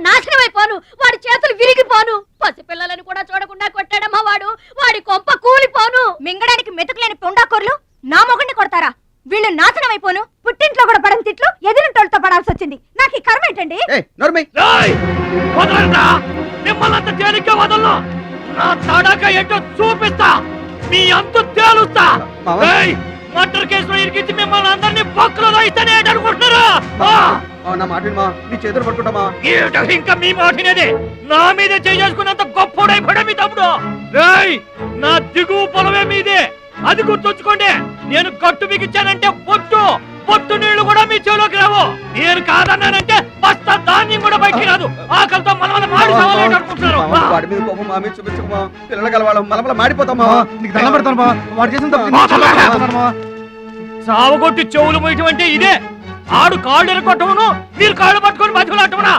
నాశనం అయిపోను, వాడి చేతులు విరిగిపోను. పసిపిల్లలను కూడా చూడకుండా కొట్టాడమ్మా వాడు. వాడి కొంప కూలిపోను. మింగడానికి మెతుకులేని పొండాకూరలు నా మొగుడిని కొడతారా? వీళ్ళు నాశనం అయిపోను. పుట్టింట్లో కూడా పడని తిట్లు ఎదురింటోళ్ళతో పడాల్సి వచ్చింది. నాకు ఈ కర్మ ఏంటండి? మిమ్మల్ని తేలిగ్గా వదలను. నా తడాక ఏంటో చూపిస్తా, మీ అంతు తేలుస్తా. మర్డర్ కేసులో ఇరికించి మిమ్మల్ని అందరినీ పక్కలో ఇస్తానే అనుకుంటున్నారా? ఇంకా మీ మాటినేది నా మీద చేసుకున్నంత గొప్పడైపోయా మీ తమ్ముడు. నా దిగువ పొలమే మీదే, అది గుర్తుంచుకోండి. నేను గట్టు బిగించానంటే పొట్టు నీళ్లు కూడా మీ చెవులోకి రావు. నేను కాదన్నానంటే బస్తా ధాన్యం కూడా బయటికి రాదు. ఆకలితో మలమల మాడి సవాలు అనుకుంటున్నారు. సావగొట్టి చెవులు పోయటం అంటే ఇదే. ఆడు కాళ్ళు ఎరగొట్టమును, మీరు కాళ్ళు పట్టుకొని బతుకులాటమునా?